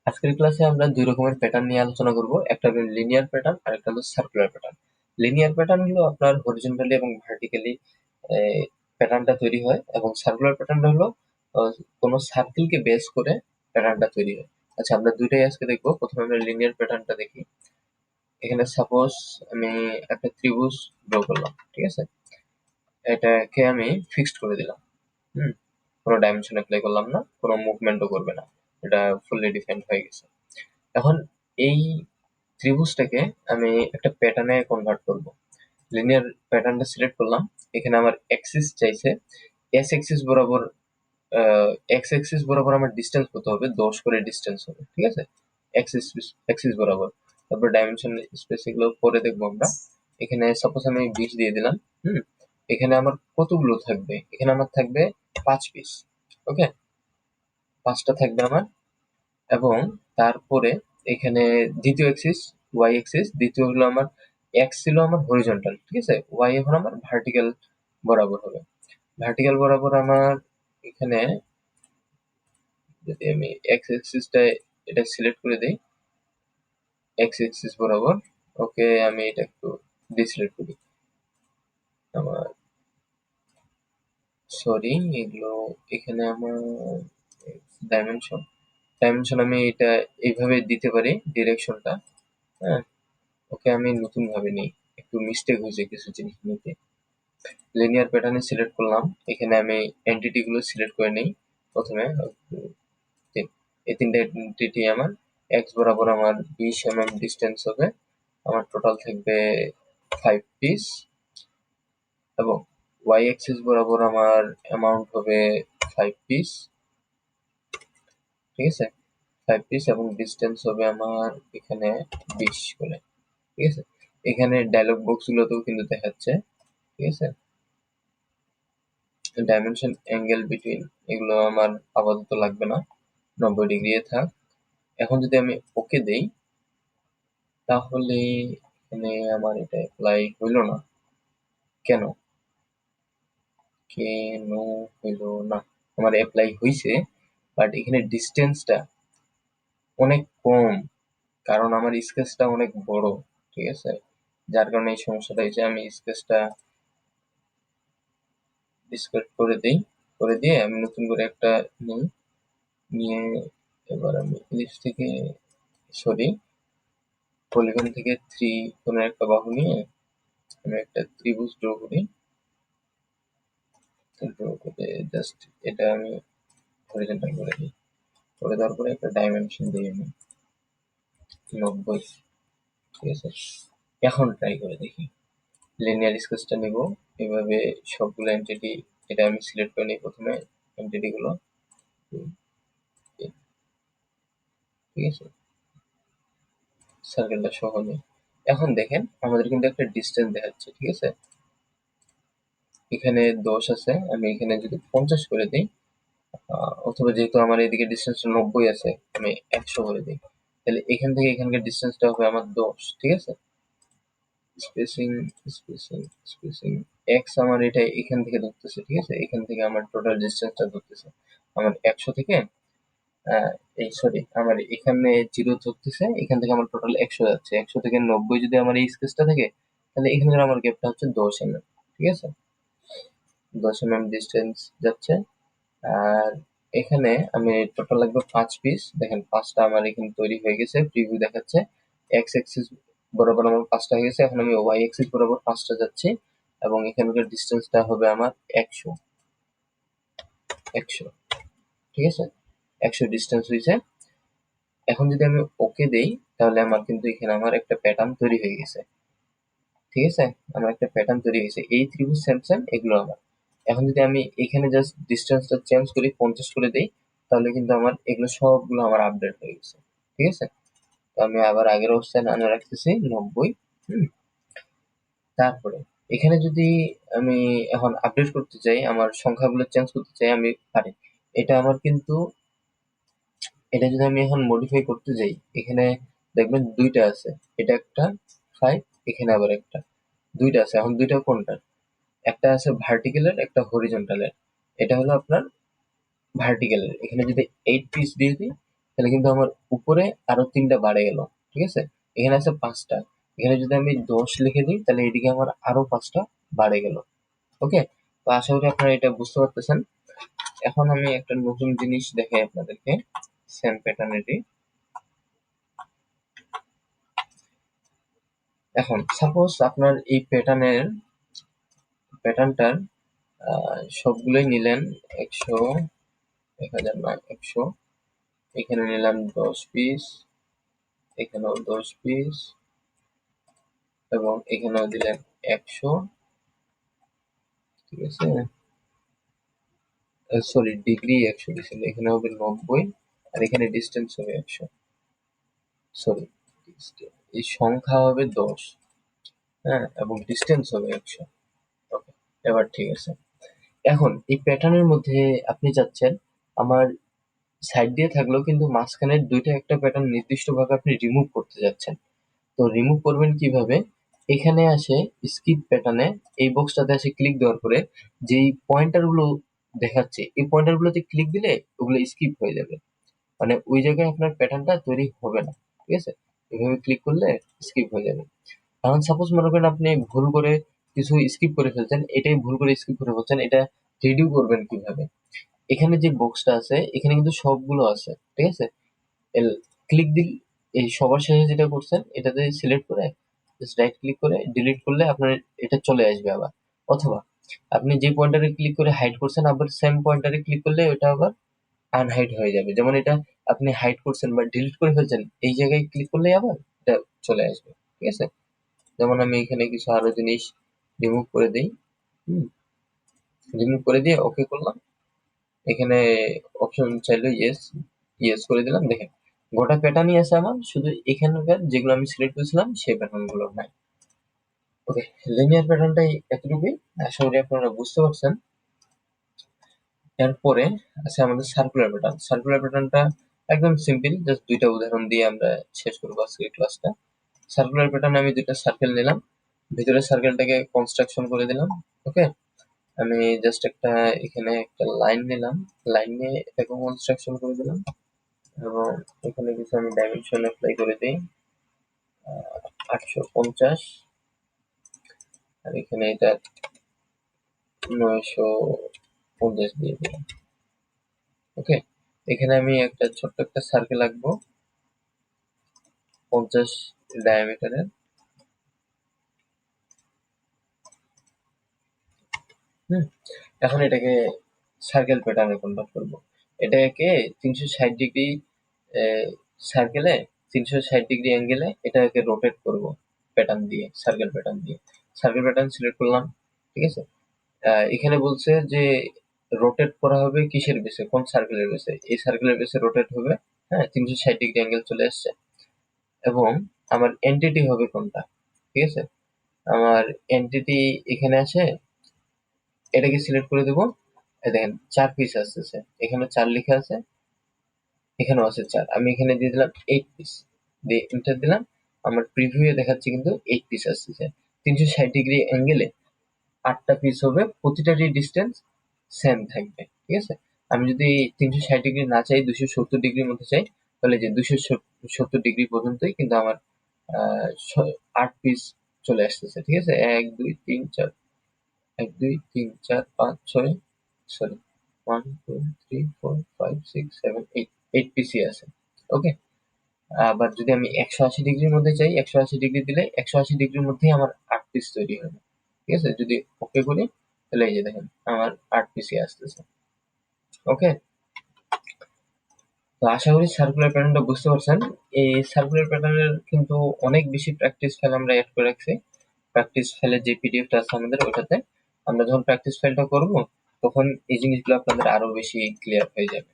আজকের ক্লাসে আমরা দুই রকমের প্যাটার্ন নিয়ে আলোচনা করব। একটা হলো লিনিয়ার প্যাটার্ন আর একটা হলো সার্কুলার প্যাটার্ন। লিনিয়ার প্যাটার্ন হলো আপনার হরিজন্টালি এবং ভার্টিক্যালি প্যাটার্নটা তৈরি হয়, এবং সার্কুলার প্যাটার্নটা হলো কোনো সার্কেলকে বেস করে প্যাটার্নটা তৈরি হয়। আচ্ছা, আমরা দুইটাই আজকে দেখবো। প্রথমে আমরা লিনিয়ার প্যাটার্নটা দেখি। এখানে সাপোজ আমি একটা ত্রিভুজ ড্র করলাম, ঠিক আছে? এটাকে আমি ফিক্সড করে দিলাম। হুম কোনো ডাইমেনশন অ্যাপ্লাই করলাম না, কোনো মুভমেন্টও করবে না, এটা ফুললি ডিফাইন্ড হয়ে গেছে। এখন এই ত্রিভুজটাকে আমি একটা প্যাটার্নে কনভার্ট করব। লিনিয়ার প্যাটার্নটা সিলেক্ট করলাম। এখানে আমার অ্যাক্সিস চাইছে, এস অ্যাক্সিস বরাবর এক্স অ্যাক্সিস বরাবর আমার ডিস্টেন্স কত হবে, 10 করে ডিস্টেন্স হবে, ঠিক আছে? অ্যাক্সিস অ্যাক্সিস বরাবর। তারপর ডাইমেনশন স্পেস এগুলো পরে দেখবো আমরা। এখানে সাপোজ আমি 20 দিয়ে দিলাম। হুম এখানে আমার কতগুলো থাকবে? এখানে আমার থাকবে 5 পিস। ওকে, 5টা থাকবে আমার। এবং তারপরে এখানে দ্বিতীয় এক্সিস ওয়াই এক্সিস, দ্বিতীয় হলো আমার এক্স ছিল আমার হরিজন্টাল, ঠিক আছে? ওয়াই এখন আমার ভার্টিক্যাল বরাবর হবে। ভার্টিক্যাল বরাবর আমার এখানে যদি আমি এক্স এক্সিসটা এটা সিলেক্ট করে দিই, এক্স এক্সিস বরাবর। ওকে, আমি এটা একটু ডিসিলেক্ট করি। আমার সরি, এগুলো এখানে আমার ডাইমেনশন ডাইমেনশন আমি এটা এইভাবে দিতে পারি, ডিরেকশনটা। হ্যাঁ, ওকে, আমি নতুন ভাবে নিই, একটু মিস্টেক হয়েছে কিছু জিনিস নিতে। লিনিয়ার প্যাটার্নে সিলেক্ট করলাম। এখানে আমি এন্টিটি গুলো সিলেক্ট করে নিই। প্রথমে এই তিনটা এন্টিটি আমার এক্স বরাবর আমার 20 ডিস্টেন্স হবে। আমার টোটাল থাকবে 5 পিস, এবং ওয়াই অ্যাক্সিস বরাবর আমার অ্যামাউন্ট হবে 5 পিস, ঠিক আছে? 5 পিস, এবং ডিস্টেন্স হবে আমার এখানে 20 করে, ঠিক আছে? এখানে ডায়লগ বক্স গুলোতেও কিন্তু দেখাচ্ছে, ঠিক আছে? ডাইমেনশন, অ্যাঙ্গেল বিটুইন, এগুলো আমার আপাতত লাগবে না, 90 ডিগ্রি থাক। এখন যদি আমি ওকে দেই, তাহলে এখানে আমার এটা অ্যাপ্লাই হইল না। কেন কেন হইল না? আমার অ্যাপ্লাই হইছে, বাট এখানে ডিস্টেন্সটা অনেক কম, কারণ আমার স্কেচটা অনেক বড়, ঠিক আছে? যার কারণে এই সমস্যাটা হয়েছে। আমি স্কেচটা ডিসকার্ড করে দিই, করে দিয়ে আমি নতুন করে একটা নিই, নিয়ে এবার আমি ইলিপস থেকে, সরি, পলিগন থেকে কোণের একটা বাহু নিয়ে আমি একটা ত্রিভুজ ড্র করি। ড্র করে জাস্ট এটা আমি হরিজন্টাল করে দিই। করে দেওয়ার পরে একটা ডাইমেনশন দিই আমি 90, ঠিক আছে? এখন ট্রাই করে দেখি। লিনিয়ার স্কেচটা নিব, এভাবে সবগুলো এন্টিটি, এটা আমি সিলেক্ট করে নিই প্রথমে এন্টিটি গুলো, ঠিক আছে? সার্কেলটা সহ নিই। এখন দেখেন আমাদের কিন্তু একটা ডিস্টেন্স দেখাচ্ছে, ঠিক আছে? এখানে 10 আছে, আমি এখানে যদি 50 করে দিই, অথবা যেহেতু আমার এদিকে ডিস্টেন্স 90 আছে, আমি 100 করে দিই, তাহলে এখান থেকে এখানকার ডিস্টেন্সটা হবে আমার 10, ঠিক আছে? স্পেসিং স্পেসিং স্পেসিং এক্স আমার এটা এখান থেকে ধরতেছে, ঠিক আছে? এখান থেকে আমার টোটাল ডিস্টেন্সটা ধরতেছে আমার 100 থেকে, আহ, এই সরি, আমার এখানে 0 ধরতেছে, এখান থেকে আমার টোটাল 100 যাচ্ছে। 100 থেকে 90 যদি আমার এই স্পেসটা থাকে, তাহলে এখানকার আমার গ্যাপটা হচ্ছে 10 ঠিক আছে? 10 ডিস্টেন্স যাচ্ছে। আর এখানে আমি টোটাল লাগবে 5 পিস। দেখেন 5টা আমার এখানে তৈরি হয়ে গেছে, প্রিভিউ দেখাচ্ছে। এক্স অ্যাক্সিস বরাবর আমার 5টা হয়ে গেছে। এখন আমি ওয়াই অ্যাক্সিস বরাবর 5টা যাচ্ছি, এবং এখানকার ডিস্টেন্সটা হবে আমার 100, 100, ঠিক আছে? 100 ডিস্টেন্স হয়েছে। এখন যদি আমি ওকে দেই, তাহলে আমার কিন্তু এখানে আমার একটা প্যাটার্ন তৈরি হয়ে গেছে, ঠিক আছে? আমার একটা প্যাটার্ন তৈরি হয়েছে, এই ত্রিভুজ স্যামসাং এগুলো আমার। এখন যদি আমি এখানে জাস্ট ডিস্টেন্সটা চেঞ্জ করি, 50 করে দেই, তাহলে কিন্তু আমার এগুলো সবগুলো আমার আপডেট হয়ে গেছে, ঠিক আছে? তো আমি আবার আগের অবস্থানে আনে রাখতেছি 90। হুম তারপরে এখানে যদি আমি এখন আপডেট করতে চাই, আমার সংখ্যাগুলো চেঞ্জ করতে চাই, আমি পারি। এটা আমার কিন্তু, এটা যদি আমি এখন মডিফাই করতে যাই, এখানে দেখবেন দুইটা আছে, এটা একটা 5, এখানে আবার একটা, দুইটা আছে। এখন দুইটা কোনটা? একটা আছে ভার্টিক্যালের, একটা হরিজন্টালের। এটা হলো আপনার ভার্টিক্যালের। এখানে যদি 8 পিস দিয়ে দিই, তাহলে কিন্তু আমার উপরে আরো 3টা বাড়ে গেল। ঠিক আছে, এখানে আছে 5টা, এখানে যদি আমি 10 লিখে দিই তাহলে এদিকে আমার আরো 5টা বাড়ে গেল। ওকে, তো আশা করি আপনারা এটা বুঝতে পারতেছেন। এখন আমি একটা নতুন জিনিস দেখাই আপনাদেরকে, সেম প্যাটার্নেরই। এখন সাপোজ আপনার এই প্যাটার্নটার সবগুলোই নিলেন 100, 1000 নয় 100, এখানে নিলাম 10 পিস, এখানেও 10 পিস, এবং এখানেও দিলেন 100। ঠিক আছে, সরি ডিগ্রি 100 দিয়েছিল, এখানে হবে 90, আর এখানে ডিস্টেন্স হবে 100। সরি, এই সংখ্যা হবে 10, হ্যাঁ, এবং ডিস্টেন্স হবে 100। ওকে, এবার ঠিক আছে। এখন এই প্যাটার্নের মধ্যে আপনি চাচ্ছেন আমার সাইড দিয়ে থাকলেও কিন্তু মাঝখানের দুইটা একটা প্যাটার্ন নির্দিষ্টভাবে আপনি রিমুভ করতে যাচ্ছেন। তো রিমুভ করবেন কিভাবে? এখানে আসে স্কিপ প্যাটার্নে, এই বক্সটাতে আসে ক্লিক দেওয়ার পরে যেই পয়েন্টার গুলো দেখাচ্ছে এই পয়েন্টার গুলোতে ক্লিক দিলে ওগুলো স্কিপ হয়ে যাবে, মানে ওই জায়গায় আপনার প্যাটার্নটা তৈরি হবে না। ঠিক আছে, এভাবে ক্লিক করলে স্কিপ হয়ে যাবে। এখন সাপোজ মনে করেন আপনি ভুল করে কিছু স্কিপ করে ফেলছেন, এটাই ভুল করে স্কিপ করে ফেলছেন, এটা রিডিউ করবেন কিভাবে? এখানে যে বক্সটা আছে এখানে কিন্তু সবগুলো আছে। ঠিক আছে, ক্লিক দিল, এই সবার শেষে যেটা করছেন এটাতে সিলেক্ট করে জাস্ট রাইট ক্লিক করে ডিলিট করলে আপনার এটা চলে আসবে আবার। অথবা আপনি যে পয়েন্টারে ক্লিক করে হাইড করছেন আবার সেম পয়েন্টারে ক্লিক করলে ওটা আবার আনহাইড হয়ে যাবে। যেমন এটা আপনি হাইড করছেন বা ডিলিট করে ফেলছেন, এই জায়গায় ক্লিক করলেই আবার এটা চলে আসবে। ঠিক আছে, যেমন আমি এখানে কিছু আরো জিনিস রিমুভ করে দিই। রিমুভ করে দিয়ে ওকে করলাম, এখানে অপশন চাইলে ইয়েস, ইয়েস করে দিলাম। দেখেন গোটা প্যাটার্নই আছে আমার, শুধু এখানকার যেগুলো আমি সিলেক্ট করেছিলাম সেই প্যাটার্ন গুলো নাই। ওকে, লিনিয়ার প্যাটার্নটাই এতটুকুই, আশা করি আপনারা বুঝতে পারছেন। এরপরে আছে আমাদের সার্কুলার প্যাটার্ন। সার্কুলার প্যাটার্নটা একদম সিম্পল, জাস্ট দুইটা উদাহরণ দিয়ে আমরা শেষ করবো আজকের ক্লাসটা। সার্কুলার প্যাটার্ন আমি দুইটা সার্কেল নিলাম, ভিতরে সার্কেলটাকে কনস্ট্রাকশন করে দিলাম। ওকে, আমি জাস্ট একটা এখানে একটা লাইন নিলাম, লাইন নিয়ে এটাকে কনস্ট্রাকশন করে দিলাম, এবং এখানে কিছু আমি ডাইমেনশন অ্যাপ্লাই করে দিই 850, আর এখানে এটা 950 দিয়ে দিলাম। ওকে, এখানে আমি একটা ছোট্ট একটা সার্কেল আঁকবো 50 ডায়ামিটারের। এখন এটাকে সার্কেল প্যাটার্নে কনভার্ট করবো। এটাকে 360 ডিগ্রি সার্কেলে 360 ডিগ্রি অ্যাঙ্গেলে এটাকে রোটেট করব প্যাটার্ন দিয়ে, সার্কেল প্যাটার্ন দিয়ে। সার্কেল প্যাটার্ন সিলেক্ট করলাম। ঠিক আছে, এখানে বলছে যে রোটেট করা হবে কিসের বেসে, কোন সার্কেলের বেসে? এই সার্কেলের বেসে রোটেট হবে। হ্যাঁ, 360 ডিগ্রি অ্যাঙ্গেল চলে আসছে। এবং আমার এন্টিটি হবে কোনটা? ঠিক আছে, আমার এন্টিটি এখানে আসে, এটাকে সিলেক্ট করে দেবো। দেখেন 4 পিস আসতেছে, এখানে 4 লেখা আছে, এখানেও আছে 4, আমি এখানে দিয়ে দিলাম 8 পিস, দিয়ে এন্টার দিলাম। আমার প্রিভিউ দেখাচ্ছে কিন্তু 8 পিস আসতেছে। 360 ডিগ্রি অ্যাঙ্গেলে 8টা পিস হবে, প্রতিটারই ডিস্টেন্স সেম থাকবে। ঠিক আছে, আমি যদি 360 ডিগ্রি না চাই, 270 ডিগ্রির মধ্যে চাই, তাহলে যে 270 ডিগ্রি পর্যন্তই কিন্তু আমার 8 পিস চলে আসতেছে। ঠিক আছে, 1 2 3 4, 1 2 3 4 5 6, সরি 1 2 3 4 5 6 7 8, 8 পিসই আছে। ওকে, আবার যদি আমি 180 ডিগ্রির মধ্যে চাই, 180 ডিগ্রি দিলে 180 ডিগ্রির মধ্যেই আমার 8 পিস তৈরি হবে। ঠিক আছে, যদি ওকে করি তাহলে এই যে দেখেন আমার 8 পিসই আসতেছে। ওকে, তো আশা করি সার্কুলার প্যাটার্নটা বুঝতে পারছেন। এই সার্কুলার প্যাটার্নের কিন্তু অনেক বেশি প্র্যাকটিস ফাইল আমরা অ্যাড করে রাখছি। প্র্যাকটিস ফাইলের যে পিডিএফটা আছে আমাদের ওটাতে, আমরা যখন প্র্যাকটিস ফাইলটা করব তখন এই জিনিসগুলো আপনাদের আরো বেশি ক্লিয়ার হয়ে যাবে।